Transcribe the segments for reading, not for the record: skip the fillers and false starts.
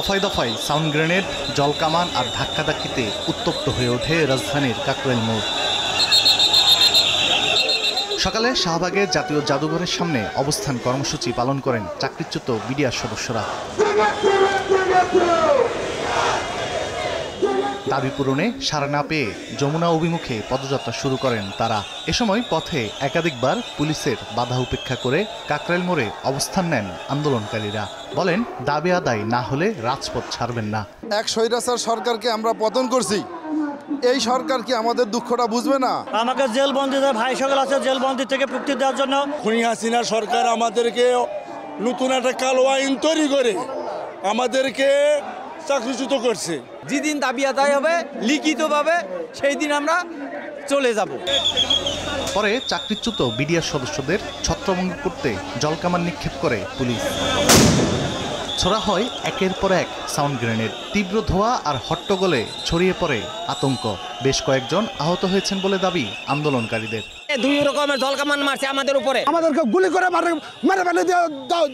দফায় দফায় sound grenade, জলকামান আর ধাক্কাধাক্কিতে উত্তপ্ত হয়ে ওঠে রাজধানীর কাকরাইল মোড়। সকালে শাহবাগের জাতীয় জাদুঘরের সামনে অবস্থান কর্মসূচি পালন করেন চাকরিচ্যুত বিডিআর সদস্যরা। দাবি পূরণে সাড়া না পেয়ে যমুনা অভিমুখে পদযাত্রা শুরু করেন তারা। এ সময় পথে একাধিকবার পুলিশের বাধা উপেক্ষা করে কাকরাইল মোড়ে অবস্থান নেন আন্দোলনকারীরা। বলেন, দাবি আদায় না হলে রাজপথ ছাড়বেন না। এক স্বৈরাচার সরকারকে আমরা পতন করছি, এই সরকার কি আমাদের দুঃখটা বুঝবে না? আমাকে জেলবন্দি ভাই সকল আছে, জেলবন্দি থেকে মুক্তি দেওয়ার জন্য খুনি হাসিনা সরকার আমাদেরকে নতুন একটা কালো আইন তৈরি করে আমাদেরকে চাকরিচ্যুত করছে। যেদিন দাবি আদায় হবে লিখিতভাবে সেই দিন আমরা চলে যাব। পরে চাকরিচ্যুত বিডিআর সদস্যদের ছত্রভঙ্গ করতে জলকামান নিক্ষেপ করে পুলিশ। ছোড়া হয় একের পর এক সাউন্ড গ্রেনেড। তীব্র ধোঁয়া আর হট্টগোলে ছড়িয়ে পড়ে আতঙ্ক। বেশ কয়েকজন আহত হয়েছেন বলে দাবি আন্দোলনকারীদের। দুই রকমের জলকামান মারছে আমাদের উপরে, আমাদেরকে গুলি করে মেরে ফেলে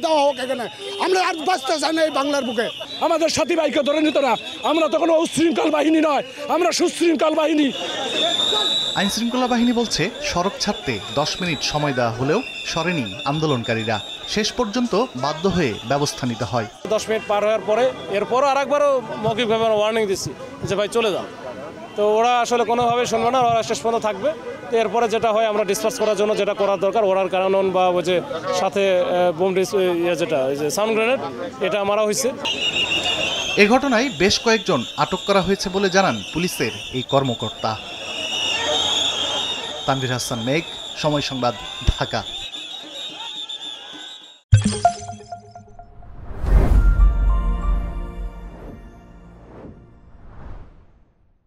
দেওয়া হোক এখানে। আমরা আর বাঁচতে চাই না এই বাংলার বুকে। আমাদের সাথী ভাইকে ধরে নিত না। আমরা তো কোনো উচ্ছৃঙ্খল বাহিনী নয়, আমরা সুশৃঙ্খল বাহিনী। আইনশৃঙ্খলা বাহিনী বলছে, সড়ক ছাড়তে 10 মিনিট সময় দেওয়া হলেও সরেনি আন্দোলনকারীরা। শেষ পর্যন্ত বাধ্য হয়ে ব্যবস্থা নিতে হয়। 10 মিনিট পার হওয়ার পরে এরপরও আরেকবারও মৌখিকভাবে ওয়ার্নিং দিচ্ছি যে ভাই চলে যাও। তো ওরা আসলে কোনোভাবে শুনবে না, ওরা শেষ পর্যন্ত থাকবে। তো এরপরে যেটা হয় আমরা ডিসপার্স করার জন্য যেটা করার দরকার, ওরার কারণ বা ওই যে সাথে বোম যেটা সাউন্ড গ্রেনেড এটা মারা হয়েছে। এ ঘটনায় বেশ কয়েকজন আটক করা হয়েছে বলে জানান পুলিশের এই কর্মকর্তা। তানভীর হাসান মেঘ, সময় সংবাদ, ঢাকা।